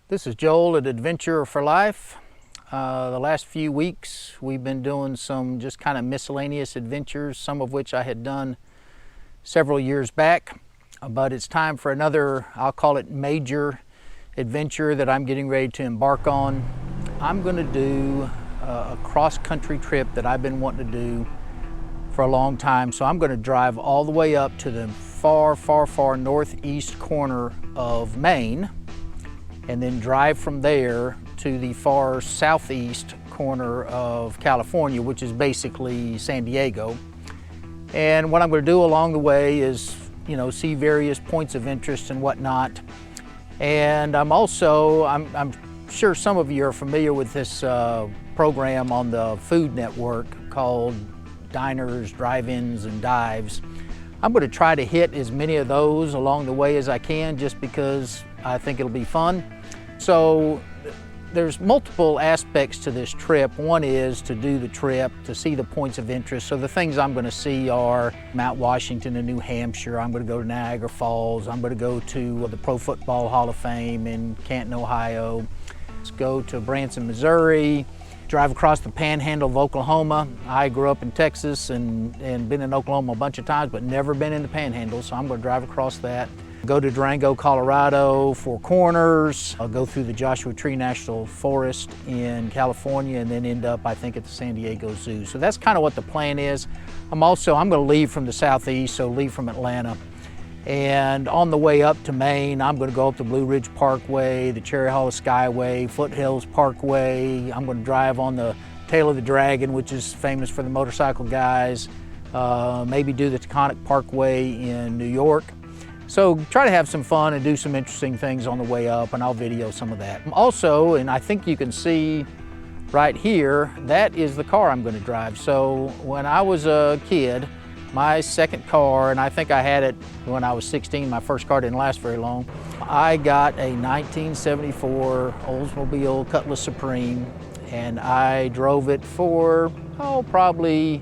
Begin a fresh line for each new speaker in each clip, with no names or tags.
This is Joel at Adventure for Life. The last few weeks we've been doing some just kind of miscellaneous adventures, some of which I had done several years back. But it's time for another, I'll call it major adventure that I'm getting ready to embark on. I'm going to do a cross-country trip that I've been wanting to do for a long time. So I'm going to drive all the way up to the far northeast corner of Maine, and then drive from there to the far southeast corner of California, which is basically San Diego. And what I'm going to do along the way is, see various points of interest and whatnot. And I'm sure some of you are familiar with this program on the Food Network called Diners, Drive-Ins, and Dives. I'm going to try to hit as many of those along the way as I can, just because I think it'll be fun. So there's multiple aspects to this trip. One is to do the trip, to see the points of interest. So the things I'm going to see are Mount Washington in New Hampshire. I'm going to go to Niagara Falls. I'm going to go to the Pro Football Hall of Fame in Canton, Ohio. Let's go to Branson, Missouri. Drive across the panhandle of Oklahoma. I grew up in Texas and been in Oklahoma a bunch of times, but never been in the panhandle, so I'm going to drive across that. Go to Durango, Colorado, Four Corners. I'll go through the Joshua Tree National Forest in California and then end up, I think, at the San Diego Zoo. So that's kind of what the plan is. I'm going to leave from the southeast, so leave from Atlanta. And on the way up to Maine, I'm going to go up the Blue Ridge Parkway, the Cherry Hollow Skyway, Foothills Parkway. I'm going to drive on the Tail of the Dragon, which is famous for the motorcycle guys. Maybe do the Taconic Parkway in New York. So try to have some fun and do some interesting things on the way up, and I'll video some of that. Also, and I think you can see right here, that is the car I'm going to drive. So when I was a kid, my second car, and I think I had it when I was 16, my first car didn't last very long, I got a 1974 Oldsmobile Cutlass Supreme, and I drove it for, probably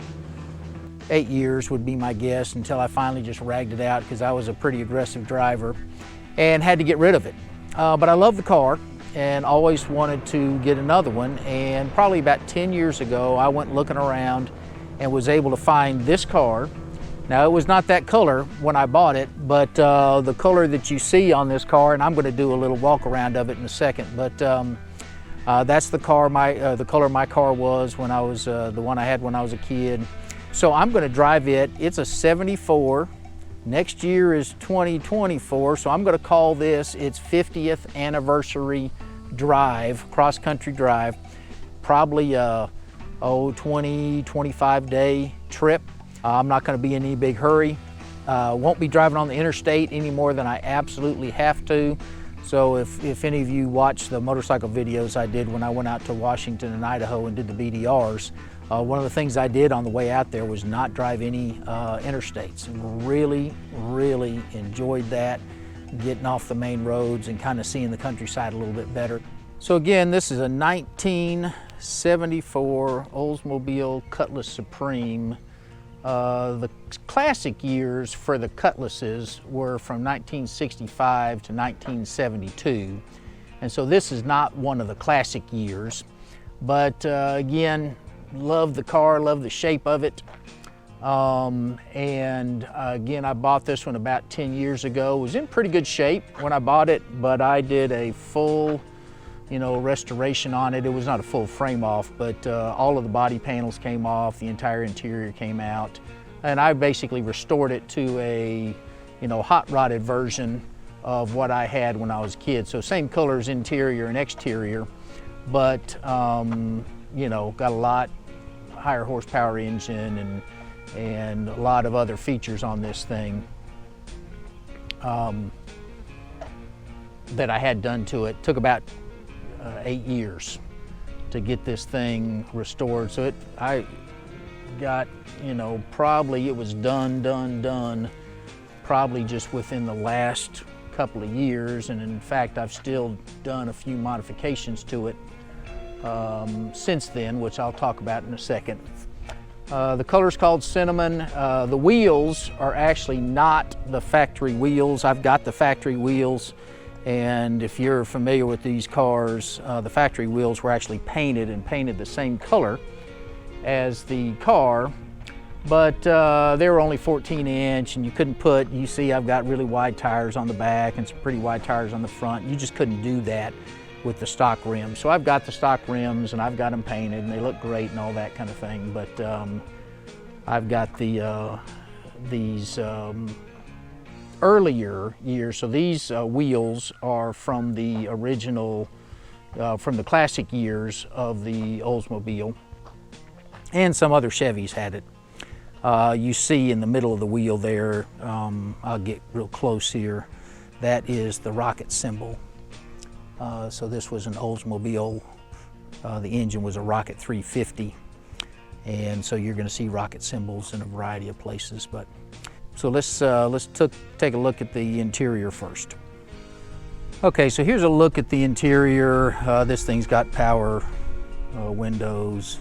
8 years would be my guess, until I finally just ragged it out because I was a pretty aggressive driver and had to get rid of it. But I love the car and always wanted to get another one, and probably about 10 years ago I went looking around and was able to find this car. Now, it was not that color when I bought it, but the color that you see on this car, and I'm going to do a little walk around of it in a second, but that's the car, the color my car was when I was, the one I had when I was a kid. So I'm going to drive it. It's a 74. Next year is 2024, so I'm going to call this its 50th anniversary drive, cross-country drive. Probably a 20, 25 day trip. I'm not going to be in any big hurry. Won't be driving on the interstate any more than I absolutely have to. So if any of you watch the motorcycle videos I did when I went out to Washington and Idaho and did the BDRs, one of the things I did on the way out there was not drive any interstates. Really enjoyed that, getting off the main roads and kind of seeing the countryside a little bit better. So again, this is a 1974 Oldsmobile Cutlass Supreme. The classic years for the Cutlasses were from 1965 to 1972. And so this is not one of the classic years. But again, love the car, love the shape of it. Again, I bought this one about 10 years ago. It was in pretty good shape when I bought it, but I did a full restoration on it. It was not a full frame off, but all of the body panels came off, the entire interior came out, and I basically restored it to a hot rodded version of what I had when I was a kid. So same colors, interior and exterior, but got a lot higher horsepower engine and a lot of other features on this thing that I had done to it. Took about 8 years to get this thing restored. So I got, probably it was done probably just within the last couple of years. And in fact, I've still done a few modifications to it since then, which I'll talk about in a second. The color's called Cinnamon. The wheels are actually not the factory wheels. I've got the factory wheels, And if you're familiar with these cars, the factory wheels were actually painted the same color as the car, but they were only 14-inch, and you couldn't put, you see I've got really wide tires on the back and some pretty wide tires on the front. You just couldn't do that with the stock rims. So I've got the stock rims and I've got them painted and they look great and all that kind of thing, but I've got these earlier years. So these wheels are from the original, from the classic years of the Oldsmobile, and some other Chevys had it. You see in the middle of the wheel there, I'll get real close here, that is the rocket symbol. So this was an Oldsmobile, the engine was a Rocket 350, and so you're going to see rocket symbols in a variety of places. But so let's take a look at the interior first. Okay, so here's a look at the interior. This thing's got power windows,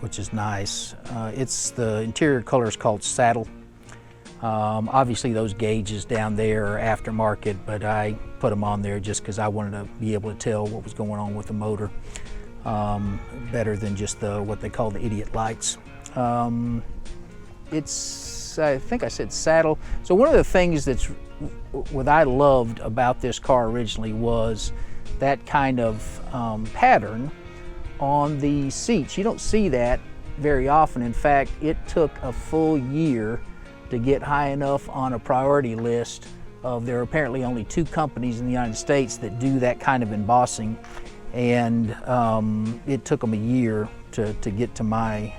which is nice. The interior color is called saddle. Obviously those gauges down there are aftermarket, but I put them on there just because I wanted to be able to tell what was going on with the motor, better than just what they call the idiot lights. It's, I think I said saddle. So one of the things what I loved about this car originally was that kind of pattern on the seats. You don't see that very often. In fact, it took a full year to get high enough on a priority list there are apparently only 2 companies in the United States that do that kind of embossing, and it took them a year to get to my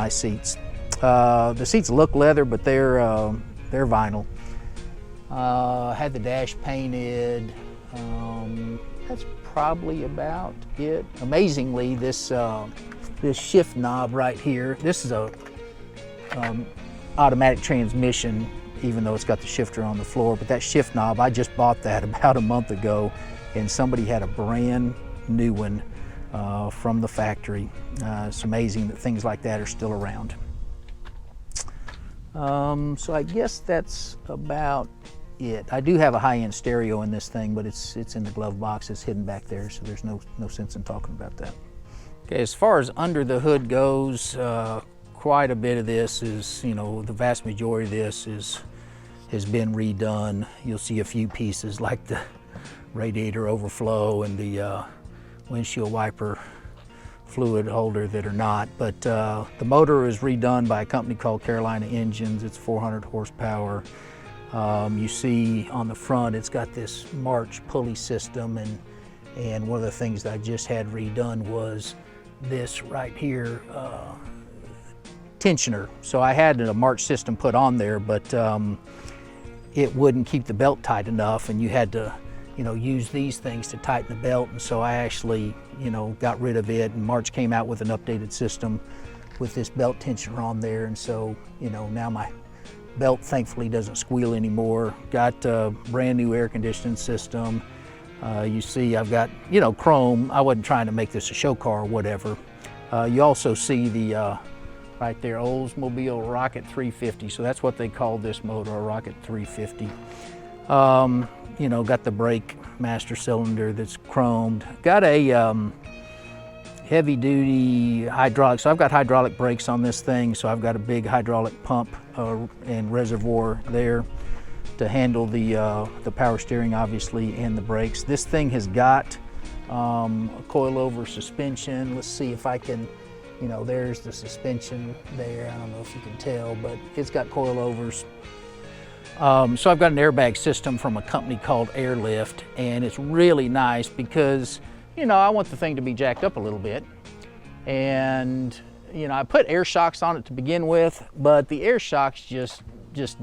seats. The seats look leather, but they're vinyl. Had the dash painted. That's probably about it. Amazingly, this shift knob right here, this is a automatic transmission, even though it's got the shifter on the floor, but that shift knob, I just bought that about a month ago, and somebody had a brand new one from the factory. It's amazing that things like that are still around. So I guess that's about it. I do have a high-end stereo in this thing, but it's in the glove box. It's hidden back there, so there's no sense in talking about that. Okay, as far as under the hood goes, quite a bit of this is, the vast majority of this has been redone. You'll see a few pieces like the radiator overflow and the windshield wiper fluid holder that are not, but the motor is redone by a company called Carolina Engines. It's 400 horsepower. You see on the front it's got this March pulley system, and one of the things that I just had redone was this right here, tensioner. So I had a March system put on there, but it wouldn't keep the belt tight enough, and you had to use these things to tighten the belt. And so I actually got rid of it, and March came out with an updated system with this belt tensioner on there, and so now my belt thankfully doesn't squeal anymore. Got a brand new air conditioning system. You see I've got chrome. I wasn't trying to make this a show car or whatever. You also see the right there, Oldsmobile Rocket 350. So that's what they call this motor, a Rocket 350. Got the brake master cylinder that's chromed. Got a heavy duty hydraulic. So I've got hydraulic brakes on this thing. So I've got a big hydraulic pump and reservoir there to handle the power steering, obviously, and the brakes. This thing has got a coilover suspension. Let's see if I can, there's the suspension there. I don't know if you can tell, but it's got coilovers. So I've got an airbag system from a company called Airlift, and it's really nice because, I want the thing to be jacked up a little bit. And, I put air shocks on it to begin with, but the air shocks just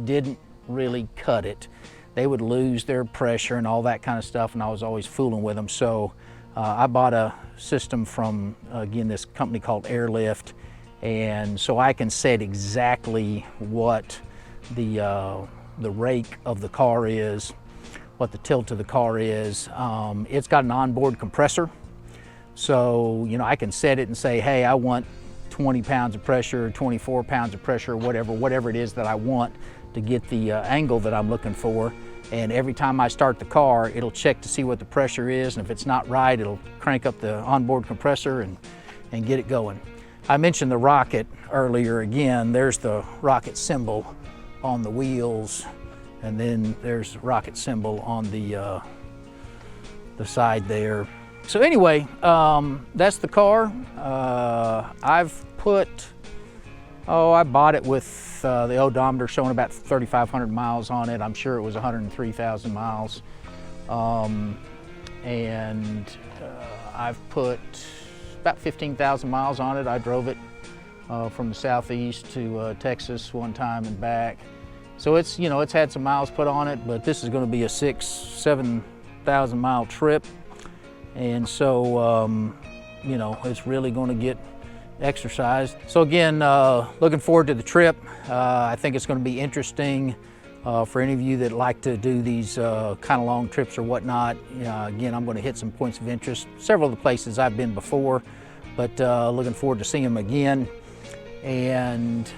didn't really cut it. They would lose their pressure and all that kind of stuff, and I was always fooling with them. So I bought a system from, again, this company called Airlift, and so I can set exactly what the rake of the car is, what the tilt of the car is. It's got an onboard compressor, so I can set it and say, hey, I want 20 pounds of pressure, 24 pounds of pressure, whatever it is that I want to get the angle that I'm looking for. And every time I start the car, it'll check to see what the pressure is, and if it's not right, it'll crank up the onboard compressor and get it going. I mentioned the rocket earlier. Again, there's the rocket symbol on the wheels, and then there's the rocket symbol on the side there. So anyway, that's the car. I bought it with the odometer showing about 3,500 miles on it. I'm sure it was 103,000 miles. I've put about 15,000 miles on it. I drove it from the southeast to Texas one time and back. So it's, you know, it's had some miles put on it, but this is going to be a 7,000 mile trip. And so, you know, it's really going to get exercised. So again, looking forward to the trip. I think it's going to be interesting for any of you that like to do these kind of long trips or whatnot. Again, I'm going to hit some points of interest, several of the places I've been before, but looking forward to seeing them again. And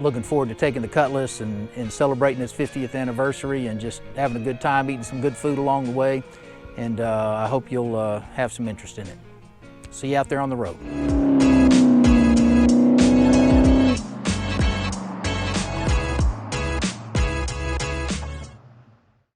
looking forward to taking the Cutlass and celebrating its 50th anniversary and just having a good time, eating some good food along the way. And I hope you'll have some interest in it. See you out there on the road.